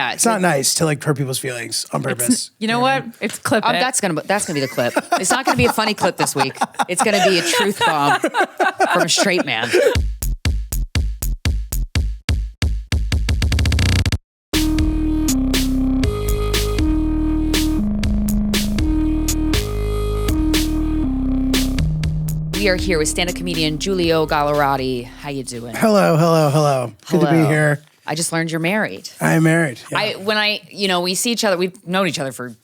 Yeah. It's not nice to like hurt people's feelings on purpose. You know what? It's clip it. That's gonna be the clip. It's not gonna be a funny clip this week. It's gonna be a truth bomb from a straight man. We are here with stand-up comedian Giulio Gallarotti. How you doing? Hello. Good to be here. I just learned you're married. I am married. Yeah. We see each other. We've known each other for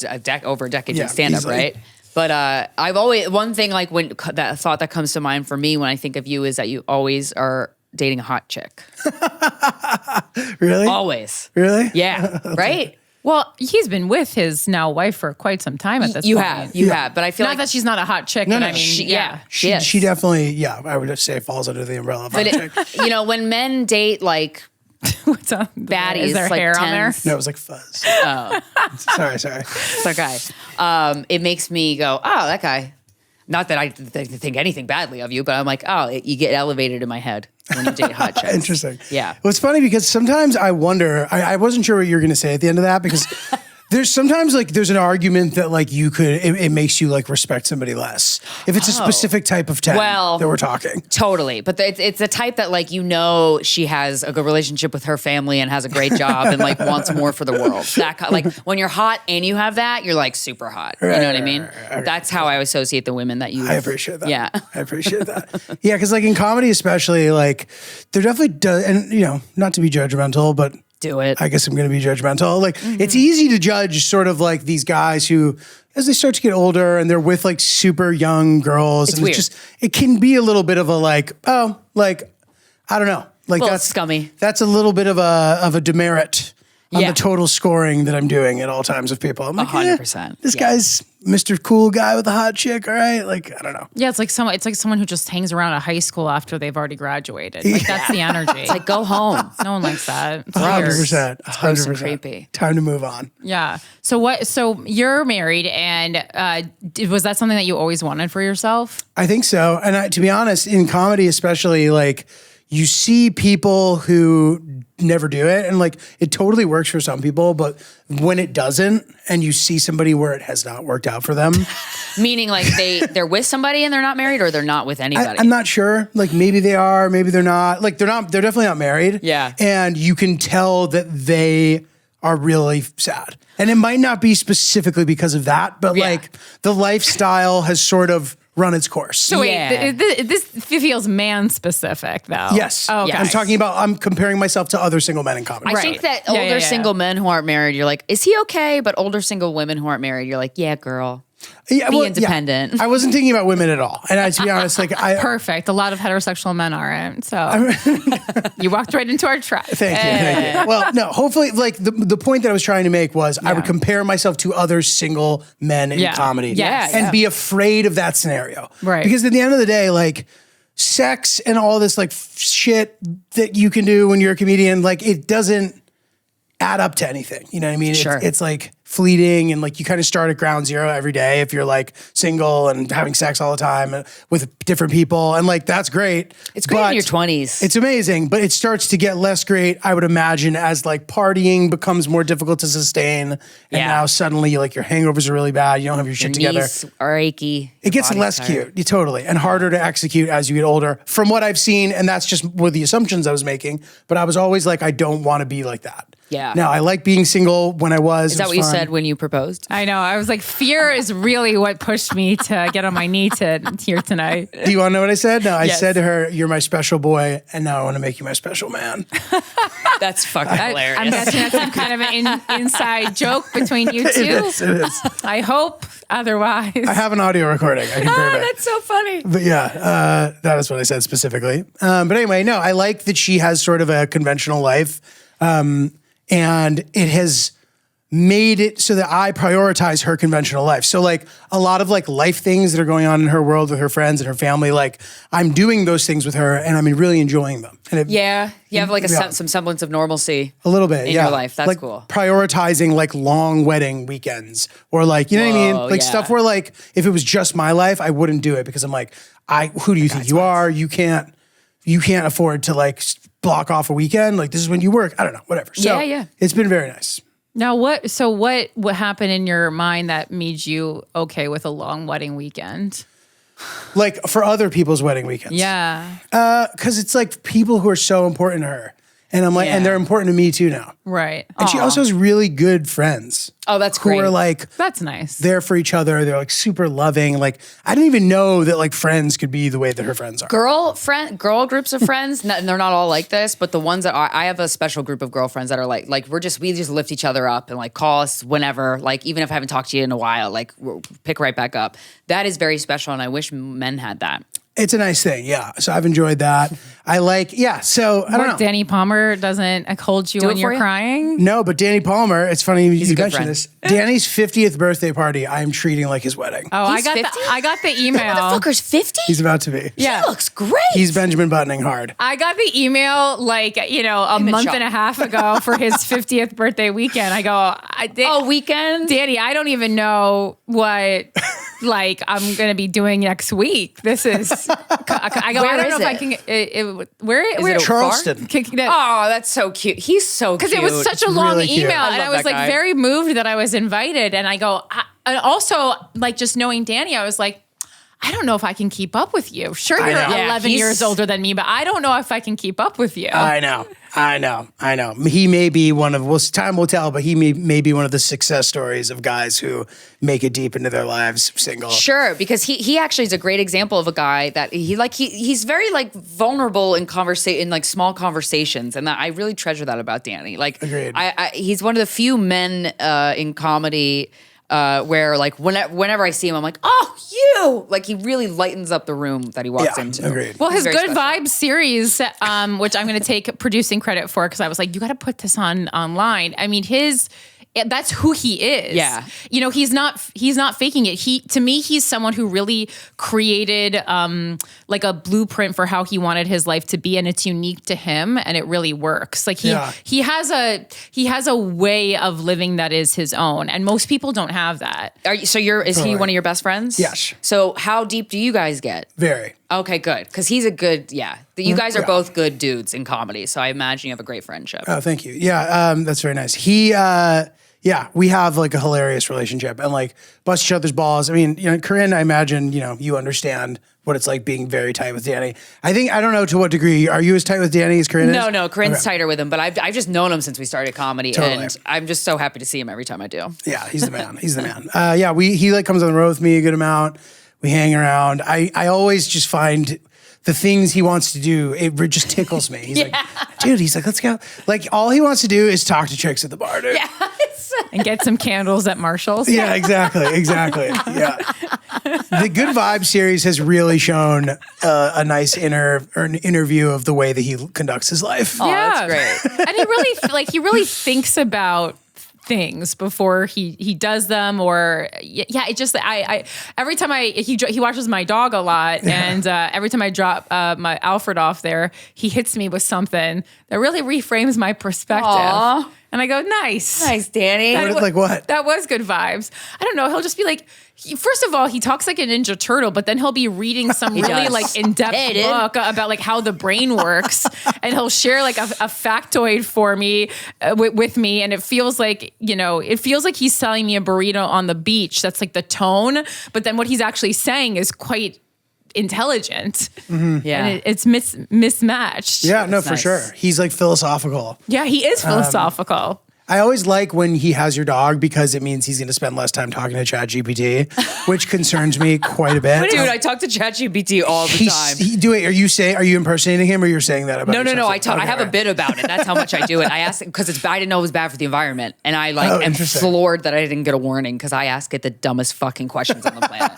over a decade in stand-up, easily. right? But I've always one thing like when that thought that comes to mind for me when I think of you is that you always are dating a hot chick. Really? Always. Really? Yeah. Right. Well, he's been with his now wife for quite some time at this point. You have, but I feel Not like that she's not a hot chick, but I mean, she is. She definitely, I would just say falls under the umbrella of hot chick. When men date like What's on baddies, Is there like hair on there? No, it was like fuzz. Oh, Sorry. it's okay. It makes me go, oh, that guy. Not that I think anything badly of you, but I'm like, oh, you get elevated in my head when you date hot chicks. Interesting. Yeah. Well, it's funny because sometimes I wonder, I wasn't sure what you were going to say at the end of that because there's sometimes like there's an argument that like you could, it makes you like respect somebody less. If it's a specific type of 10 that we're talking. Totally. But it's a type that like, she has a good relationship with her family and has a great job and like wants more for the world. Like when you're hot and you have that, you're like super hot. You know what I mean? That's how I associate the women that you. I appreciate that. Yeah. I appreciate that. Yeah. Cause like in comedy, especially like there definitely does, and not to be judgmental, but do it. I guess I'm going to be judgmental. Like it's easy to judge sort of like these guys who, as they start to get older and they're with like super young girls, It's and weird. it can be a little bit of a like, I don't know. Like that's scummy. That's a little bit of a demerit on the total scoring that I'm doing at all times of people. I'm like, 100%. This guy's Mr. Cool Guy with a hot chick. All right. Like, I don't know. Yeah, it's like someone who just hangs around a high school after they've already graduated. Like that's the energy. It's like, go home. No one likes that. It's 100%. It's gross and 100%. creepy. Time to move on. Yeah. So you're married, and was that something that you always wanted for yourself? I think so. And to be honest, in comedy, especially, like you see people who never do it, and like it totally works for some people, but when it doesn't, and you see somebody where it has not worked out for them, meaning like they're with somebody and they're not married, or they're not with anybody. I'm not sure. Like maybe they are, maybe they're not. Like they're definitely not married. Yeah. And you can tell that they are really sad. And it might not be specifically because of that, but like the lifestyle has sort of run its course. So wait, this feels man specific though. Yes. Oh, okay. I'm comparing myself to other single men in comedy. I think that older single men who aren't married, you're like, is he okay? But older single women who aren't married, you're like, yeah, girl. Be independent. I wasn't thinking about women at all. And to be honest, like perfect. A lot of heterosexual men aren't. So you walked right into our trap. Thank you. Well, no, hopefully like the point that I was trying to make was I would compare myself to other single men in comedy and be afraid of that scenario. Right. Because at the end of the day, like sex and all this like shit that you can do when you're a comedian, like it doesn't add up to anything. You know what I mean? Sure. It's like fleeting, and like you kind of start at ground zero every day if you're like single and having sex all the time with different people, and like that's great. It's great in your 20s. It's amazing, but it starts to get less great, I would imagine, as like partying becomes more difficult to sustain, and now suddenly like your hangovers are really bad. You don't have your shit together. Knees are achy. It gets less cute, totally, and harder to execute as you get older. From what I've seen, and that's just with the assumptions I was making, but I was always like, I don't want to be like that. Yeah. Now, I like being single when I was. Is that what you said when you proposed? I know. I was like, fear is really what pushed me to get on my knee here tonight. Do you want to know what I said? No, I said to her, you're my special boy, and now I want to make you my special man. That's fucking hilarious. I'm guessing that's some kind of an inside joke between you two. It is. I hope otherwise. I have an audio recording. I can prove it. That's so funny. But yeah, that is what I said specifically. But anyway, no, I like that she has sort of a conventional life. And it has made it so that I prioritize her conventional life. So like a lot of like life things that are going on in her world with her friends and her family, like I'm doing those things with her and I'm really enjoying them. And you have like some semblance of normalcy. A little bit, in your life. That's like cool. Prioritizing like long wedding weekends or like, you know what I mean? Like stuff where like, if it was just my life, I wouldn't do it because I'm like, who do you think you are? You can't afford to like block off a weekend. Like this is when you work. I don't know, whatever. So it's been very nice. Now, what happened in your mind that made you okay with a long wedding weekend? Like for other people's wedding weekends. Yeah. Because it's like people who are so important to her. And I'm like, and they're important to me too now. Right. And she also has really good friends. Oh, that's great. Who are like, that's nice. There for each other. They're like super loving. Like, I didn't even know that like friends could be the way that her friends are. Girl groups of friends, and they're not all like this, but the ones that are, I have a special group of girlfriends that are like we just lift each other up and like call us whenever, like even if I haven't talked to you in a while, like we'll pick right back up. That is very special, and I wish men had that. It's a nice thing, yeah. So I've enjoyed that. I like, so I don't know. Danny Palmer doesn't hold you when you're crying? No, but Danny Palmer, it's funny you mentioned friend. this. Danny's 50th birthday party, I'm treating like his wedding. Oh, I got the email. Motherfucker's 50? He's about to be. Yeah. He looks great. He's Benjamin Buttoning hard. I got the email a month and a half ago for his 50th birthday weekend. I go, weekend? Danny, I don't even know what I'm going to be doing next week. This is, I don't know if I can, where Charleston. Oh, that's so cute. He's so cute. Because it was such a long really email, cute. and I was very moved that I was invited. And I go, and also just knowing Danny, I was like, I don't know if I can keep up with you. Sure, you're 11 years older than me, but I don't know if I can keep up with you. I know. He may be one of, time will tell, but he may be one of the success stories of guys who make it deep into their lives single. Sure, because he actually is a great example of a guy that he's very vulnerable in small conversations, and I really treasure that about Danny. Agreed. He's one of the few men in comedy where whenever I see him, I'm like, oh, you! Like he really lightens up the room that he walks into. Agreed. Well, his Good special. Vibes series, which I'm going to take producing credit for because I was like, you got to put this online. I mean, that's who he is. Yeah. He's not faking it. To me, he's someone who really created a blueprint for how he wanted his life to be, and it's unique to him, and it really works. Like he has a way of living that is his own, and most people don't have that. Is he one of your best friends? Yes. So how deep do you guys get? Very. Okay, good. Because he's a good, you guys are both good dudes in comedy, so I imagine you have a great friendship. Oh, thank you. Yeah, that's very nice. We have a hilarious relationship and bust each other's balls. I mean, Corinne, I imagine, you understand what it's like being very tight with Danny. I don't know to what degree. Are you as tight with Danny as Corinne is? No, Corinne's tighter with him, but I've just known him since we started comedy, and I'm just so happy to see him every time I do. Yeah, he's the man. He's the man. He comes on the road with me a good amount. We hang around. I always just find the things he wants to do, it just tickles me. He's like, let's go. All he wants to do is talk to chicks at the bar, dude. Yeah. And get some candles at Marshall's. Yeah, exactly. Yeah. The Good Vibes series has really shown a nice interview of the way that he conducts his life. Oh, that's great. And he really thinks about things before he does them, or it just I every time he watches my dog a lot, and every time I drop my Alfred off there, he hits me with something that really reframes my perspective. Aww. And I go, nice Danny. What? That was Good Vibes. I don't know. He'll just be like, first of all, he talks like a Ninja Turtle, but then he'll be reading some really in-depth book about how the brain works, and he'll share a factoid for me with me, and it feels like he's selling me a burrito on the beach. That's the tone, but then what he's actually saying is quite intelligent. Mm-hmm. Yeah, and it's mismatched. Yeah, no, for sure. He's philosophical. Yeah, he is philosophical. I always like when he has your dog because it means he's going to spend less time talking to ChatGPT, which concerns me quite a bit. Dude, I talk to ChatGPT all the time. Are you impersonating him, or you're saying that about No. yourself? I have a bit about it. That's how much I do it. I ask it because I didn't know it was bad for the environment, and I am floored that I didn't get a warning because I ask it the dumbest fucking questions on the planet.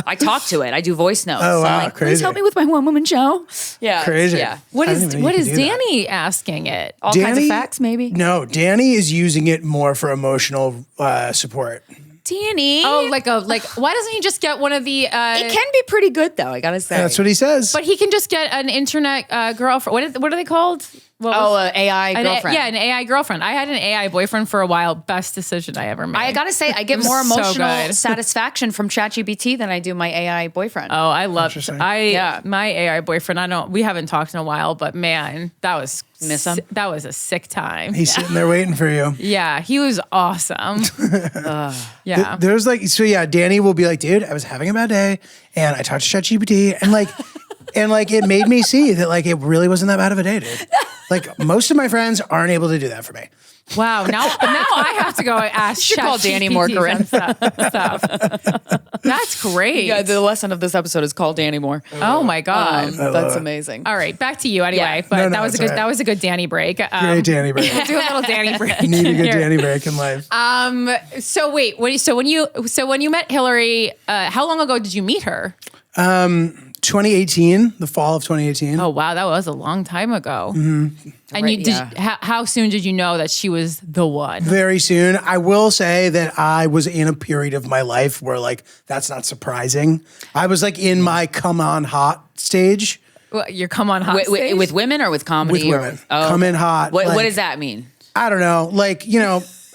I talk to it. I do voice notes. Oh wow, I'm crazy! Please help me with my one-woman show. Yeah, crazy. Yeah. What is Danny asking it? All kinds of facts, maybe. No, Danny is using it more for emotional support. Danny. Oh, why doesn't he just get one of the... it can be pretty good, though, I gotta say. That's what he says. But he can just get an internet girlfriend. What are they called? AI girlfriend. An AI girlfriend. I had an AI boyfriend for a while. Best decision I ever made. I gotta say, I get more emotional satisfaction from ChatGPT than I do my AI boyfriend. Oh, I love my AI boyfriend. We haven't talked in a while, but man, that was that was a sick time. He's sitting there waiting for you. Yeah, he was awesome. Yeah. There's Danny will be like, dude, I was having a bad day and I talked to ChatGPT and it made me see that like it really wasn't that bad of a day, dude. Like most of my friends aren't able to do that for me. Wow. Now I have to go ask. You should call Danny more, Corinne. Stuff. That's great. Yeah, the lesson of this episode is call Danny more. Oh my God. That's amazing. All right, back to you anyway. Yeah. But that was a good Danny break. Great Danny break. Do a little Danny break. Need a good Danny break in life. So wait, when you met Hillary, how long ago did you meet her? 2018, the fall of 2018. Oh wow, that was a long time ago. Mm-hmm. And how soon did you know that she was the one? Very soon. I will say that I was in a period of my life where like that's not surprising. I was like in my come on hot stage. Well, your come on hot stage? With women or with comedy? With women. Come in hot. What does that mean? I don't know. Like,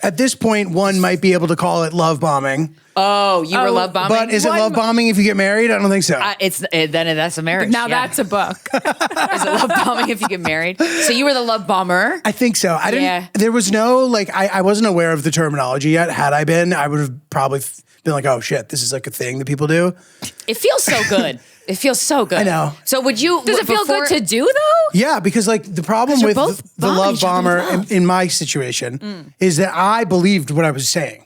at this point, one might be able to call it love bombing. Oh, you were love bombing? But is it love bombing if you get married? I don't think so. Then that's a marriage. Now that's a book. Is it love bombing if you get married? So you were the love bomber? I think so. I didn't. There was no I wasn't aware of the terminology yet. Had I been, I would have probably been like, oh shit, this is like a thing that people do. It feels so good. It feels so good. I know. So would you? Does it feel good to do though? Yeah, because like the problem with the love bomber in my situation is that I believed what I was saying.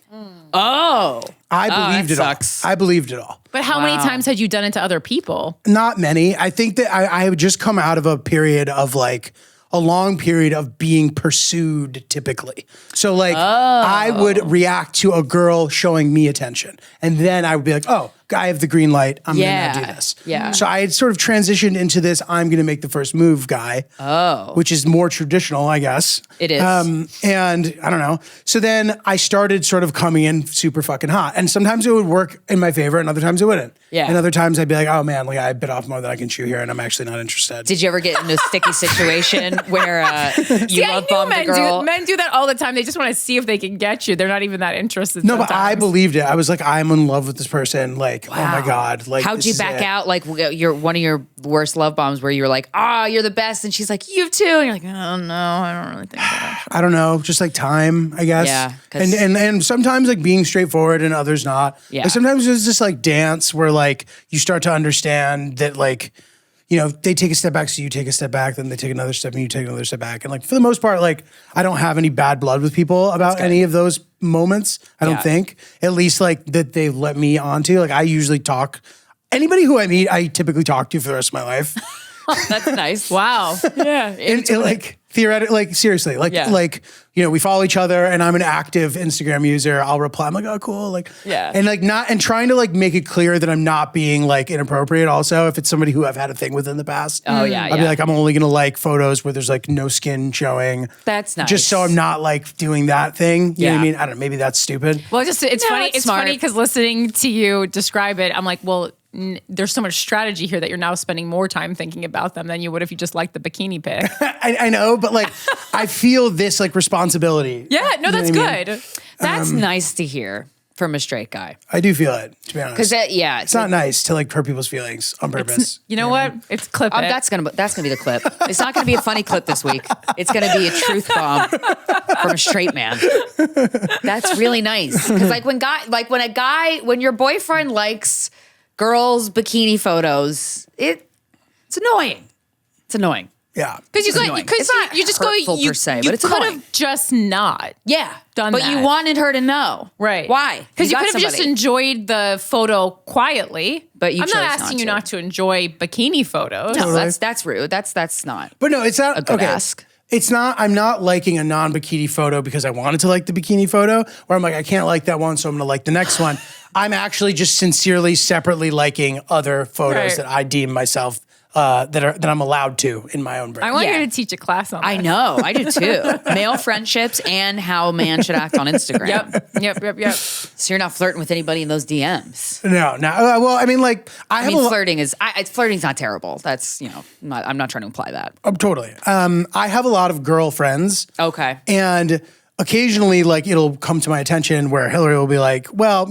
Oh. I believed it all. I believed it all. But how many times had you done it to other people? Not many. I think that I had just come out of a period of like a long period of being pursued typically. So like I would react to a girl showing me attention. And then I would be like, oh, I have the green light. I'm going to do this. Yeah. So I had sort of transitioned into this I'm going to make the first move guy. Oh. Which is more traditional, I guess. It is. And I don't know. So then I started sort of coming in super fucking hot. And sometimes it would work in my favor and other times it wouldn't. Yeah. And other times I'd be like, oh man, like I bit off more than I can chew here and I'm actually not interested. Did you ever get in a sticky situation where you love bombed a girl? Men do that all the time. They just want to see if they can get you. They're not even that interested. No, sometimes. but I believed it. I was like, I'm in love with this person. Like, wow. Oh my God. Like, how'd you back out? Like one of your worst love bombs where you were like, you're the best. And she's like, you too. And you're like, oh no, I don't really think that. I don't know. Just like time, I guess. Yeah. And sometimes like being straightforward and others not. Yeah. Like sometimes there's this like dance where like you start to understand that like, they take a step back, so you take a step back, then they take another step and you take another step back. And like, for the most part, like I don't have any bad blood with people about any of those moments. I don't think, at least like that they let me onto. Like I usually talk, anybody who I meet, I typically talk to for the rest of my life. That's nice. Wow. Yeah. And like theoretically, like seriously, like we follow each other and I'm an active Instagram user. I'll reply. I'm like, oh, cool. Like, and like trying to like make it clear that I'm not being like inappropriate. Also, if it's somebody who I've had a thing with in the past, I'll be like, I'm only gonna like photos where there's like no skin showing. That's nice. Just so I'm not like doing that thing. You know what I mean? I don't know. Maybe that's stupid. Well, it's funny. It's funny because listening to you describe it, I'm like, well, there's so much strategy here that you're now spending more time thinking about them than you would if you just liked the bikini pic. I know, but like I feel this like responsibility. Yeah, no, that's good. That's nice to hear from a straight guy. I do feel it, to be honest. Because it's not nice to like hurt people's feelings on purpose. You know what? It's clip it. That's gonna be the clip. It's not gonna be a funny clip this week. It's gonna be a truth bomb from a straight man. That's really nice. Because when your boyfriend likes girls' bikini photos, it's annoying. It's annoying. Yeah. Because you just go, you could have just not done that. But you wanted her to know. Right. Why? Because you could have just enjoyed the photo quietly. But I'm not asking you not to enjoy bikini photos. No, that's rude. That's not. But no, it's not a good ask. It's not, I'm not liking a non-bikini photo because I wanted to like the bikini photo, where I'm like, I can't like that one, so I'm going to like the next one. I'm actually just sincerely, separately liking other photos that I deem myself that I'm allowed to in my own brain. I want Yeah. you to teach a class on that. I know, I do too. Male friendships and how a man should act on Instagram. Yep. So you're not flirting with anybody in those DMs. No. Well, I mean, like I mean, flirting's not terrible. That's, I'm not trying to imply that. Totally. I have a lot of girlfriends. Okay. And occasionally, like, it'll come to my attention where Hillary will be like, well,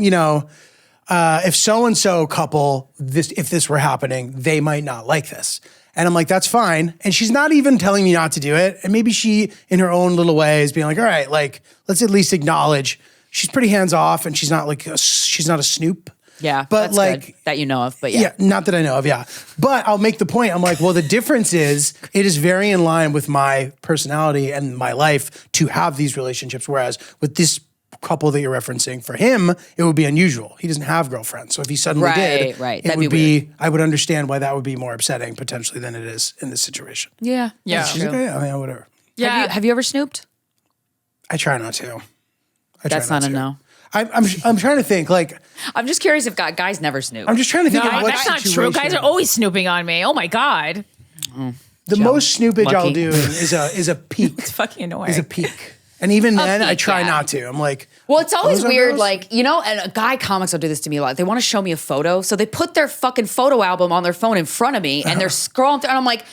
if so-and-so couple, if this were happening, they might not like this. And I'm like, that's fine. And she's not even telling me not to do it. And maybe she, in her own little way, is being like, all right, like, let's at least acknowledge she's pretty hands-off and she's not she's not a snoop. Yeah, but that's like good that you know of, but yeah. Yeah, not that I know of, yeah. But I'll make the point. I'm like, well, the difference is it is very in line with my personality and my life to have these relationships, whereas with this couple that you're referencing, for him, it would be unusual. He doesn't have girlfriends. So if he suddenly did, Right. it That'd would be weird. I would understand why that would be more upsetting potentially than it is in this situation. Yeah. She's like, yeah, I mean, whatever. Yeah. Have you ever snooped? I try not to. That's not a no. I'm trying to think, like, I'm just curious if guys never snoop. I'm just trying to think of what That's not true. situation. Guys are always snooping on me. Oh my God. The most snoopage I'll Lucky. do is a peek. It's fucking annoying. Is a peek. And even then, I peek, try yeah. not to. I'm like, Well, it's always those are weird, girls? like, and guy comics will do this to me a lot. They want to show me a photo, so they put their fucking photo album on their phone in front of me, and they're scrolling through, and I'm like,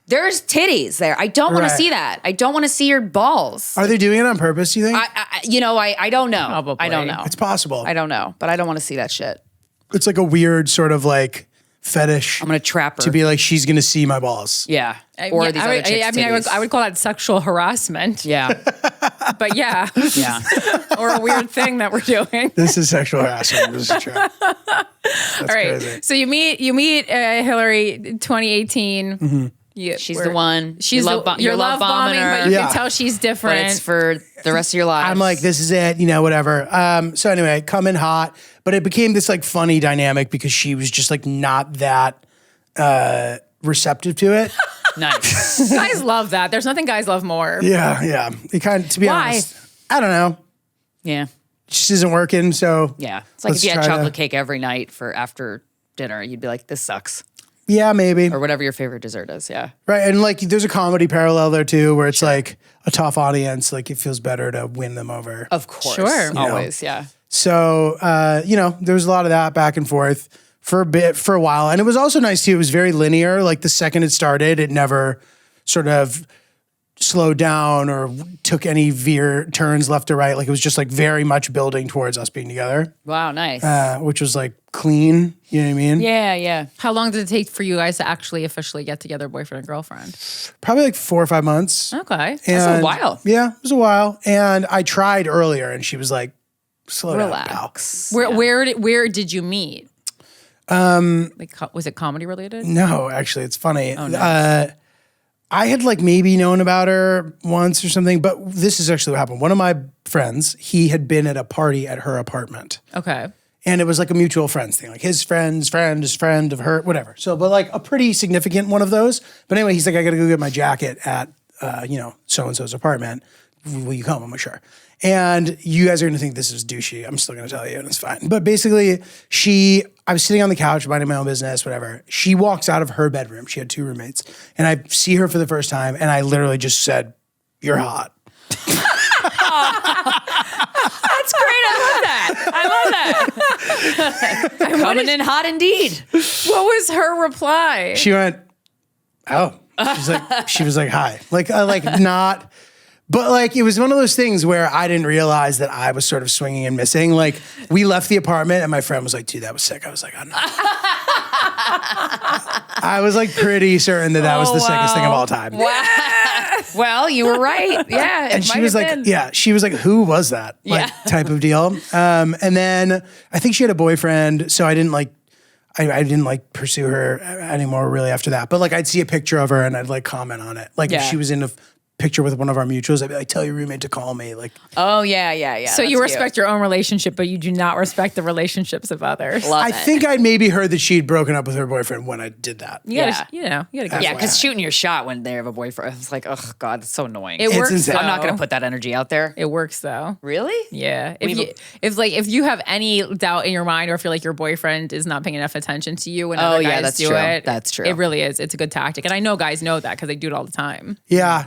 there's titties there. I don't want to Right. see that. I don't want to see your balls. Are they doing it on purpose, do you think? I don't know. Probably. I don't know. It's possible. I don't know, but I don't want to see that shit. It's like a weird sort of like fetish I'm gonna trap her. to be like, she's going to see my balls. Yeah. Or these other chicks' titties. I would call that sexual harassment. Yeah. But yeah. Yeah. Or a weird thing that we're doing. This is sexual harassment. This is true. That's All right. crazy. So you meet Hillary 2018. Mm-hmm. She's the one. She's you're love bombing, but you Yeah. can tell she's but different. it's for the rest of your life. I'm like, this is it, whatever. So anyway, come in hot, but it became this like funny dynamic because she was just like not that receptive to it. nice. Guys love that. There's nothing guys love more. Yeah. It kind of, to be Why? honest, I don't know. Yeah. It just isn't working. So Yeah. It's like let's if you had try to- chocolate cake every night for after dinner, you'd be like, this sucks. Yeah, maybe. Or whatever your favorite dessert is. Yeah. Right. And like there's a comedy parallel there too, where it's like a tough audience, like it feels better to win them over. Of course. Sure. Always. Yeah. So, there was a lot of that back and forth for a while. And it was also nice too. It was very linear. Like the second it started, it never sort of slowed down or took any turns left or right. Like it was just like very much building towards us being together, Wow. Nice. which was like clean. You know what I mean? yeah. Yeah. How long did it take for you guys to actually officially get together, boyfriend and girlfriend? Probably like 4 or 5 months. Okay. That's a And- while. Yeah, it was a while. And I tried earlier and she was like, slow down, pal. Relax. Where did you meet? Was it comedy related? No, actually, it's funny. I had like maybe known about her once or something, but this is actually what happened. One of my friends, he had been at a party at her apartment. Okay. And it was like a mutual friends thing, like his friend's friend is friend of her, whatever. So, but like a pretty significant one of those. But anyway, he's like, I got to go get my jacket at, so-and-so's apartment. Will you come? I'm like, sure. And you guys are going to think this is douchey. I'm still going to tell you, and it's fine. But basically, I was sitting on the couch, minding my own business, whatever. She walks out of her bedroom. She had 2 roommates. And I see her for the first time, and I literally just said, you're hot. That's great. I love that. Coming in hot indeed. What was her reply? She went, oh. She was like, hi. Like not... But like, it was one of those things where I didn't realize that I was sort of swinging and missing. Like we left the apartment and my friend was like, dude, that was sick. I was like, oh no. I was like pretty certain that was the sickest thing of all time. Wow. Well, you were right. Yeah. And she was like, she was like, who was that? Like type of deal. And then I think she had a boyfriend. So I didn't like pursue her anymore really after that. But like I'd see a picture of her and I'd like comment on it. Like if she was into picture with one of our mutuals, I'd be like, tell your roommate to call me. Like, Oh, yeah. So you respect your own relationship, but you do not respect the relationships of others. Love I it. think I'd maybe heard that she'd broken up with her boyfriend when I did that. You gotta, you gotta go. Yeah, because shooting your shot when they have a boyfriend, it's like, oh God, it's so annoying. It works. insane. Though. I'm not going to put that energy out there. It works though. Really? Yeah. If you have any doubt in your mind, or feel like your boyfriend is not paying enough attention to you when other guys that's do true. it, That's true. It really is. It's a good tactic, and I know guys know that because they do it all the time. Yeah.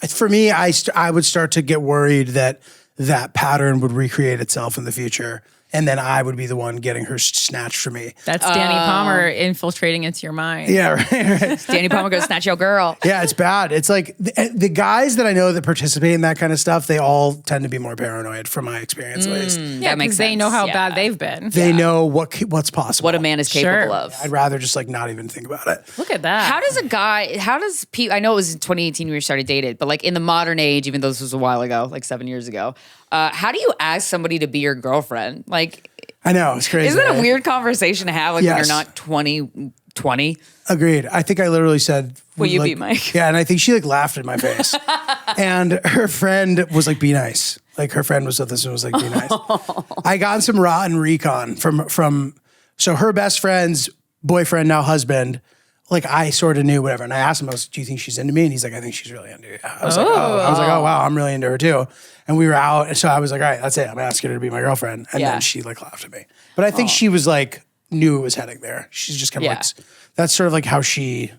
For me, I would start to get worried that pattern would recreate itself in the future. And then I would be the one getting her snatched from me. That's Danny Palmer infiltrating into your mind. Yeah, right. Danny Palmer goes, snatch your girl. Yeah, it's bad. It's like the guys that I know that participate in that kind of stuff, they all tend to be more paranoid from my experience, at least. Yeah, That makes because they sense. know how Yeah. bad they've been. They know what's possible. What a man is capable Sure. of. I'd rather just like not even think about it. Look at that. I know it was in 2018 we started dating, but like in the modern age, even though this was a while ago, like 7 years ago, how do you ask somebody to be your girlfriend? Like, I know, it's crazy. isn't that a right? weird conversation to have when Yes. you're not 20? Agreed. I think I literally said, Will you like, be Mike? Yeah, and I think she like laughed in my face. And her friend was like, be nice. Like her friend was with us and was like, be nice. I got some rotten recon from so her best friend's boyfriend, now husband, like I sort of knew whatever. And I asked him, do you think she's into me? And he's like, I think she's really into you. I was like, oh wow, I'm really into her too. And we were out. And so I was like, all right, that's it. I'm asking her to be my girlfriend. And Yeah. then she like laughed at me. But I think she was like, knew it was heading there. She's just kind of Yeah. like, that's sort of like how she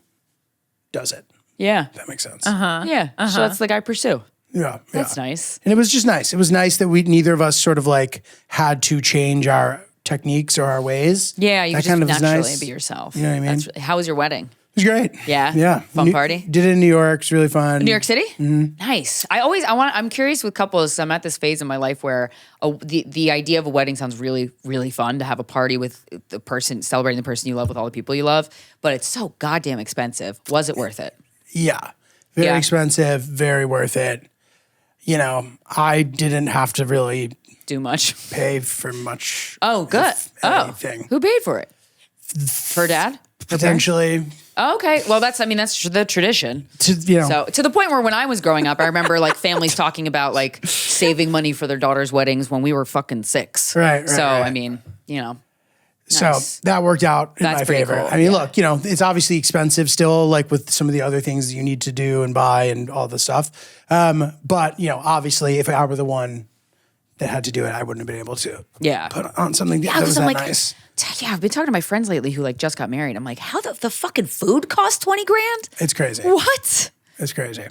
does it. Yeah. That makes sense. Yeah. So that's the guy pursue. Yeah. That's yeah. nice. And it was just nice. It was nice that neither of us sort of like had to change our techniques or our ways. Yeah, you That can just was naturally nice. be yourself. You know what I mean? How was your wedding? It was great. Yeah? Yeah. Fun party? Did it in New York. It's really fun. New York City? Mm-hmm. Nice. I'm curious with couples. I'm at this phase in my life where the idea of a wedding sounds really, really fun to have a party with the person, celebrating the person you love with all the people you love, but it's so goddamn expensive. Was it worth it? Yeah. Very Yeah. expensive, very worth it. You know, I didn't have to really Do much? pay for much. Oh, good. if anything. Who paid for it? Her dad? Potentially. Oh, okay. Well, that's the tradition. To So to the point where when I was growing up, I remember like families talking about like saving money for their daughters' weddings when we were fucking 6. Right, So right. I mean, you know. So Nice. that worked out in That's my pretty favor. cool, I mean, yeah. look, you know, it's obviously expensive still, like with some of the other things that you need to do and buy and all the stuff. But, you know, obviously if I were the one that had to do it, I wouldn't have been able to Yeah. put on something that was because that I'm like, nice. yeah, I've been talking to my friends lately who like just got married. I'm like, how the fucking food cost 20 grand? It's crazy. What? It's crazy.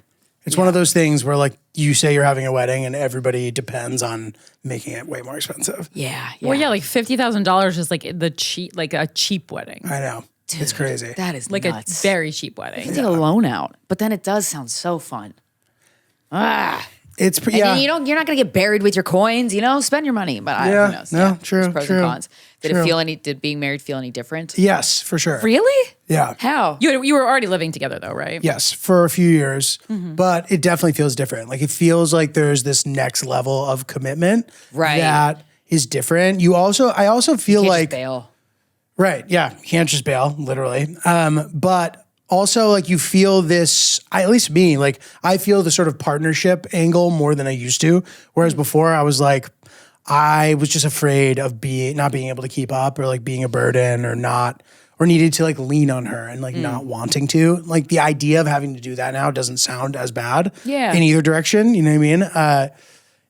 It's one of those things where like you say you're having a wedding and everybody depends on making it way more expensive. Yeah. Well, yeah, like $50,000 is like a cheap wedding, I know. It's crazy. That is like nuts. a very cheap wedding. Take a loan out, but then it does sound so fun. It's And yeah. you're not gonna get buried with your coins. You know, spend your money. But Yeah. who knows? No, true, There's pros true, and cons. true. Did being married feel any different? Yes, for sure. Really? Yeah. How? You were already living together though, right? Yes, for a few years, Mm-hmm. but it definitely feels different. Like it feels like there's this next level of commitment Right. that is different. I also feel Can't like just bail. right, yeah, you can't just bail, literally. But also like you feel this, at least me, like I feel the sort of partnership angle more than I used to. Whereas before I was like, I was just afraid of not being able to keep up or like being a burden or needed to like lean on her and like not wanting to. Like the idea of having to do that now doesn't sound as bad Yeah. in either direction. You know what I mean?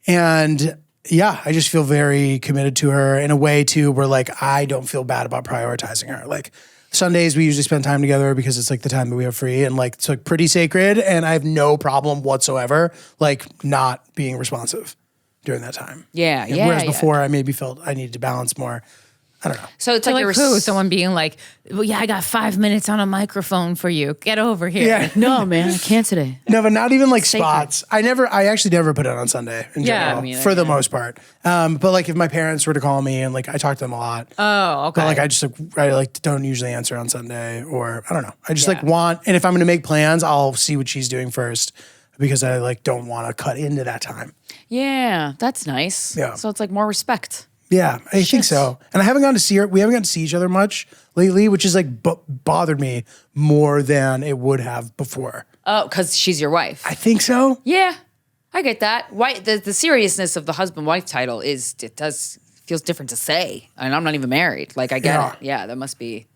And yeah, I just feel very committed to her in a way too, where like, I don't feel bad about prioritizing her. Like Sundays, we usually spend time together because it's like the time that we have free and like, it's like pretty sacred. And I have no problem whatsoever, like not being responsive during that time. Yeah, And yeah. Whereas yeah. before I maybe felt I needed to balance more. I don't know. So it's So like, like who? Someone being like, well, yeah, I got 5 minutes on a microphone for you. Get over here. Yeah. No, man, I can't today. No, but not even like Sacred. spots. I actually never put it on Sunday in Yeah, general, me neither, for the most part. But like if my parents were to call me and like I talk to them a lot, Oh, okay. but like I like don't usually answer on Sunday or I don't know. I just like Yeah. want, and if I'm going to make plans, I'll see what she's doing first because I like don't want to cut into that time. Yeah, that's nice. Yeah. So it's like more respect. Yeah, I think so. And I haven't gotten to see her. We haven't gotten to see each other much lately, which is like bothered me more than it would have before. Oh, because she's your wife. I think so. Yeah, I get that. Why the seriousness of the husband-wife title feels different to say, and I'm not even married. Like I get it. Yeah, that must be.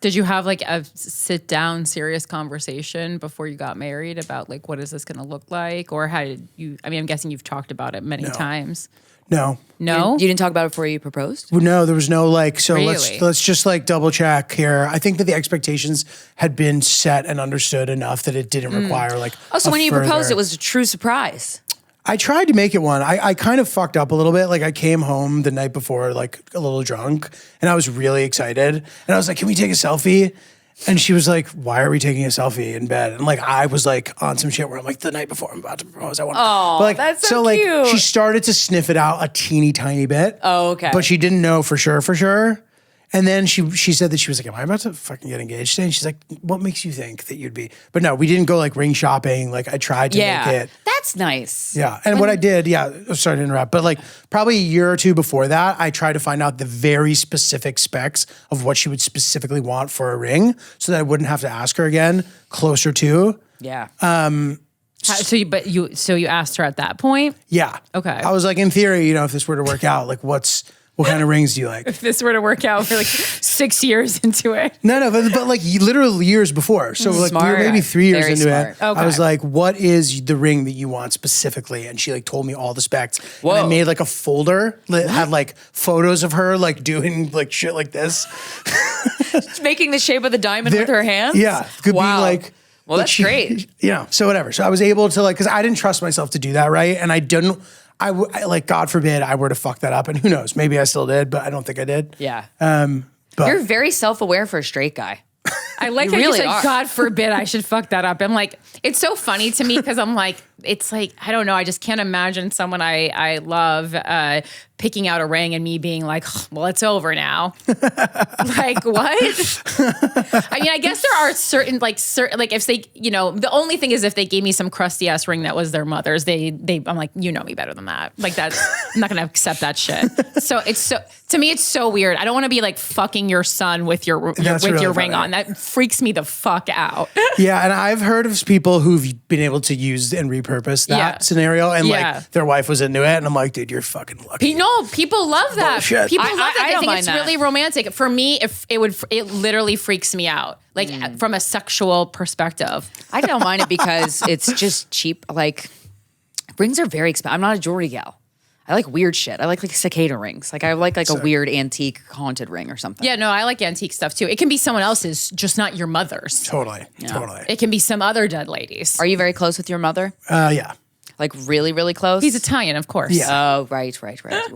Did you have like a sit down serious conversation before you got married about like what is this going to look like, or how did you? I mean, I'm guessing you've talked about it many times. No. No, You didn't talk about it before you proposed? No, there was no like, so Really? let's just like double check here. I think that the expectations had been set and understood enough that it didn't require like So when you proposed, further- it was a true surprise. I tried to make it one. I kind of fucked up a little bit. Like I came home the night before, like a little drunk, and I was really excited. And I was like, "Can we take a selfie?" And she was like, "Why are we taking a selfie in bed?" And like I was like on some shit where I'm like, the night before I'm about to propose, I want. Oh, like, that's so like cute. she started to sniff it out a teeny tiny bit. Oh, okay. But she didn't know for sure. And then she said that she was like, "Am I about to fucking get engaged today?" And she's like, "What makes you think that you'd be?" But no, we didn't go like ring shopping. Like I tried to make it. That's nice. Yeah. And what I did, sorry to interrupt, but like probably a year or two before that, I tried to find out the very specific specs of what she would specifically want for a ring so that I wouldn't have to ask her again closer to. Yeah. so you asked her at that point. Yeah. Okay. I was like, in theory, if this were to work out, like what kind of rings do you like? If this were to work out, we're like 6 years into it. No, but like literal years before. So like we were Smart. maybe 3 years Very into smart. it. Okay. I was like, what is the ring that you want specifically? And she like told me all the specs. Whoa. And I made like a folder that had like photos of her like doing like shit like this. Making the shape of the diamond with her hands? Yeah. Could Wow. be like. Well, like that's she- great. So whatever. So I was able to like, because I didn't trust myself to do that, right? And I didn't, like, God forbid I were to fuck that up. And who knows? Maybe I still did, but I don't think I did. Yeah. But You're very self-aware for a straight guy. I like You how you really said, are. God forbid I should fuck that up. I'm like, it's so funny to me because I'm like, it's like, I don't know. I just can't imagine someone I love picking out a ring and me being like, well, it's over now. Like, what? I mean, I guess there are certain, like if they, the only thing is if they gave me some crusty ass ring that was their mother's, I'm like, you know me better than that. Like that's, I'm not going to accept that shit. So to me, it's so weird. I don't want to be like fucking your son with your really ring funny. on. That freaks me the fuck out. Yeah, and I've heard of people who've been able to use and repurpose that Yeah. scenario, and Yeah. like their wife was into it, and I'm like, dude, you're fucking lucky. No, people love that. Bullshit. People I- love that. I I don't think mind it's that. really romantic. For me, if it literally freaks me out, like from a sexual perspective. I don't mind it because it's just cheap. Like, rings are very expensive. I'm not a jewelry gal. I like weird shit. I like cicada rings. Like I like a weird antique haunted ring or something. Yeah, no, I like antique stuff too. It can be someone else's, just not your mother's. Totally. It can be some other dead lady's. Are you very close with your mother? Yeah. Like really, really close? He's Italian, of course. Yeah. Oh, right. You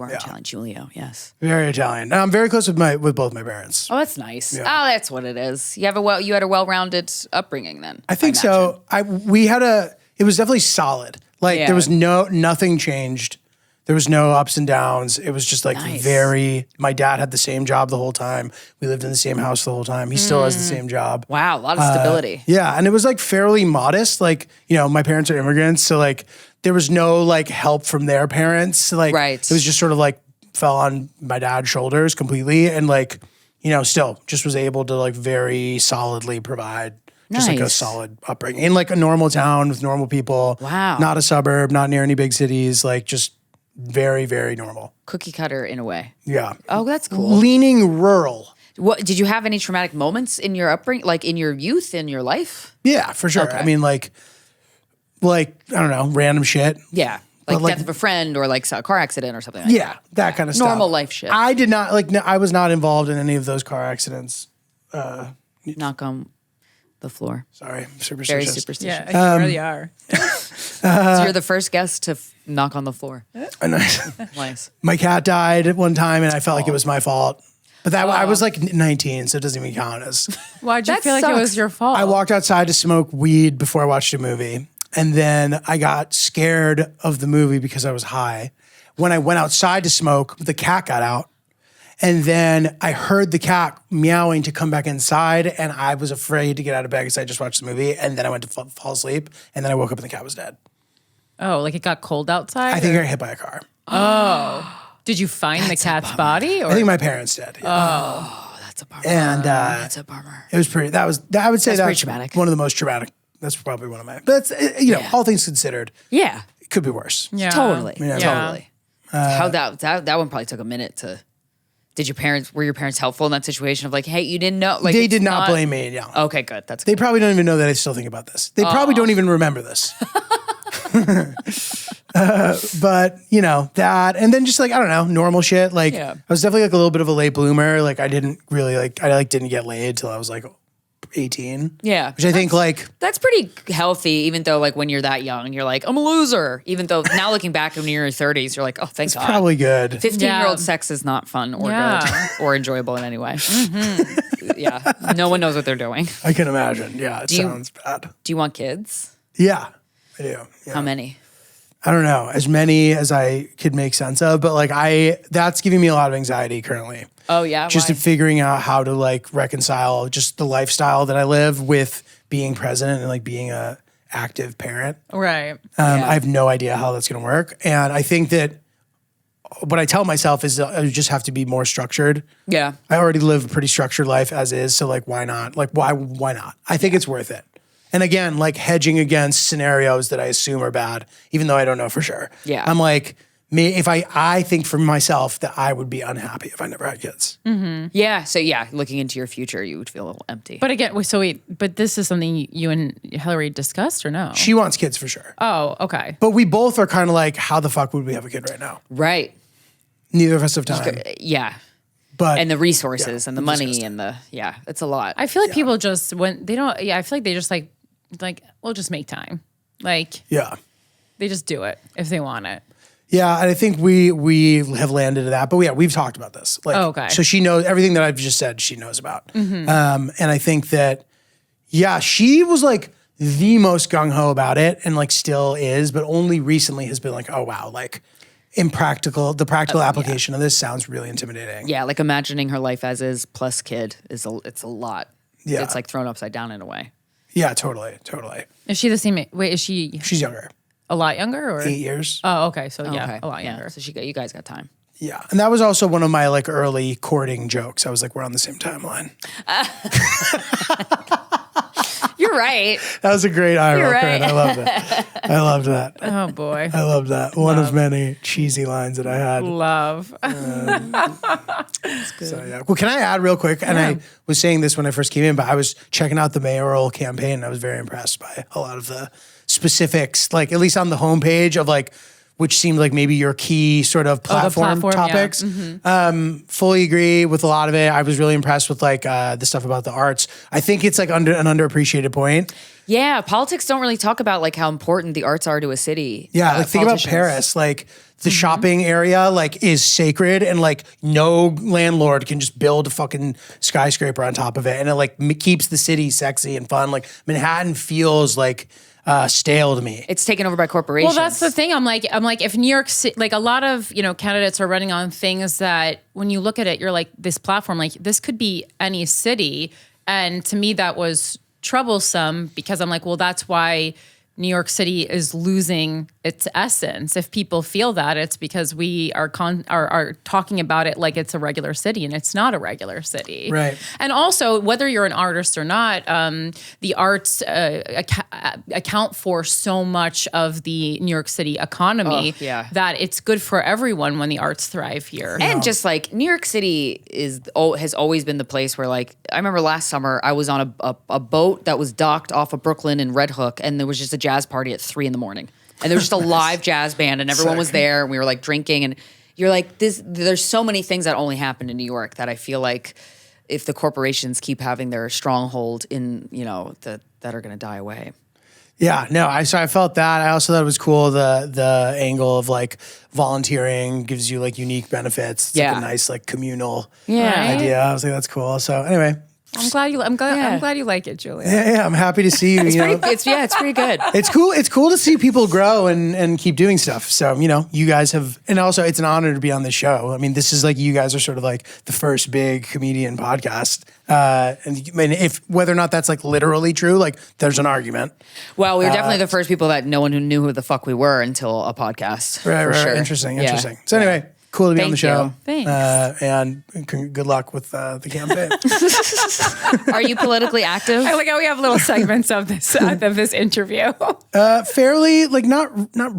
are Italian. Giulio, yes. Very Italian. I'm very close with both my parents. Oh, that's nice. Yeah. Oh, that's what it is. You had a well-rounded upbringing then. I think so. It was definitely solid. Like Yeah. there was nothing changed. There was no ups and downs. It was just like Nice. my dad had the same job the whole time. We lived in the same house the whole time. He still has the same job. Wow, a lot of stability. Yeah. And it was like fairly modest. Like, my parents are immigrants. So like there was no like help from their parents. Like Right. it was just sort of like fell on my dad's shoulders completely. And like, still just was able to like very solidly provide just like a Nice. solid upbringing in like a normal town with normal people. Wow. Not a suburb, not near any big cities, like just very, very normal. Cookie cutter in a way. Yeah. Oh, that's cool. Leaning rural. What did you have any traumatic moments in your upbringing, like in your youth, in your life? Yeah, for sure. Okay. I mean, like, I don't know, random shit. Yeah, like like- death of a friend or like a car accident or something like Yeah, that kind of stuff. Normal life shit. I did not, I was not involved in any of those car accidents. that. Knock on the floor. Sorry, Very superstitious. superstitious. Yeah, you really are. So you're the first guest to knock on the floor. And Nice. my cat died at one time, and I felt like it was my fault. But that I was like 19, so it doesn't even count as. Why'd you That feel like it sucks. was your fault? I walked outside to smoke weed before I watched a movie. And then I got scared of the movie because I was high. When I went outside to smoke, the cat got out. And then I heard the cat meowing to come back inside. And I was afraid to get out of bed because I just watched the movie. And then I went to fall asleep. And then I woke up and the cat was dead. Oh, like it got cold outside? I think I got hit by a car. Did you find the cat's body? Or? I think my parents did. Oh, that's a bummer. And that's a bummer. it was pretty, I would say That's that's pretty traumatic. one of the most traumatic That's probably one of my. But that's you know, all things considered. Yeah, it could be worse. Yeah. totally, Yeah. totally. How that one probably took a minute to. Were your parents helpful in that situation of like, hey, you didn't know? Like, They did not blame me. Yeah. Okay, good. That's They good. probably don't even know that I still think about this. They probably don't even remember this. But you know that, and then just like I don't know, normal shit. Like I was definitely like a little bit of a late bloomer. Like I didn't really didn't get laid till I was like 18. Yeah, which I think like that's pretty healthy. Even though like when you're that young, you're like I'm a loser. Even though now looking back when you're in your 30s, you're like oh thank God. Probably good. 15-year-old sex is not fun or good or enjoyable in any way. Yeah, no one knows what they're doing. I can imagine. Yeah, it sounds bad. Do you want kids? Yeah, I do. Yeah. How many? I don't know, as many as I could make sense of, but like that's giving me a lot of anxiety currently. Oh yeah, just in figuring out how to like reconcile just the lifestyle that I live with being present and like being a active parent. Right. I have no idea how that's going to work, and I think that what I tell myself is I just have to be more structured. Yeah, I already live a pretty structured life as is, so like why not? Like why not? I think it's worth it. And again, like hedging against scenarios that I assume are bad, even though I don't know for sure. Yeah. I'm like, if I think for myself that I would be unhappy if I never had kids. Mm-hmm. Yeah. So yeah, looking into your future, you would feel a little empty. But again, but this is something you and Hillary discussed or no? She wants kids for sure. Oh, okay. But we both are kind of like, how the fuck would we have a kid right now? Right. Neither of us have time. Yeah. But and the resources and the money and it's a lot. I feel like people just when they don't. Yeah, I feel like they just like we'll just make time. Like they just do it if they want it. Yeah, and I think we have landed at that. But yeah, we've talked about this. Like, okay. So she knows everything that I've just said. She knows about. Mm-hmm. And I think that she was like the most gung ho about it, and like still is, but only recently has been like, oh wow, like the practical application of this sounds really intimidating. Yeah, like imagining her life as is plus kid it's a lot. Yeah, it's like thrown upside down in a way. Yeah, totally. Is she the same? Wait, is she? She's younger. A lot younger, or 8 years? Oh, okay. So yeah, a lot younger. So you guys got time. Yeah, and that was also one of my like early courting jokes. I was like, we're on the same timeline. You're right. That was a great eye roll, right. Corinne. I loved that. Oh boy, I loved that. One of many cheesy lines that I had. Love. That's good. So yeah. Well, can I add real quick? And I was saying this when I first came in, but I was checking out the mayoral campaign and I was very impressed by a lot of the specifics, like at least on the homepage of like, which seemed like maybe your key sort of platform topics. Yeah. Mm-hmm. Fully agree with a lot of it. I was really impressed with like the stuff about the arts. I think it's like an underappreciated point. Yeah, politics don't really talk about like how important the arts are to a city. Yeah, like think about Paris, like the shopping area like is sacred, and like no landlord can just build a fucking skyscraper on top of it, and it like keeps the city sexy and fun. Like Manhattan feels like stale to me. It's taken over by corporations. Well, that's the thing. I'm like, if New York City, like a lot of, candidates are running on things that when you look at it, you're like, this platform, like this could be any city. And to me, that was troublesome because I'm like, well, that's why New York City is losing its essence. If people feel that, it's because we are talking about it like it's a regular city, and it's not a regular city. Right. And also, whether you're an artist or not, the arts account for so much of the New York City economy that it's good for everyone when the arts thrive here. And just like New York City has always been the place where like, I remember last summer I was on a boat that was docked off of Brooklyn in Red Hook, and there was just a jazz party at 3 a.m. and there was just a live jazz band and everyone was there and we were like drinking, and you're like there's so many things that only happen in New York that I feel like if the corporations keep having their stronghold in that are going to die away. Yeah, no, I felt that. I also thought it was cool the angle of like volunteering gives you like unique benefits. It's like a nice like communal idea. I was like, that's cool. So anyway, I'm glad you like it, Julia. Yeah, I'm happy to see you. It's pretty good. It's cool. It's cool to see people grow and keep doing stuff. So, you guys have, and also it's an honor to be on this show. I mean, this is like, you guys are sort of like the first big comedian podcast. And if whether or not that's like literally true, like there's an argument. Well, we were definitely the first people that no one who knew who the fuck we were until a podcast. Right. Sure. Interesting. So anyway, Cool to be on the Thank show. you. Thanks. And good luck with the campaign. Are you politically active? I like how we have little segments of this interview. Fairly, like not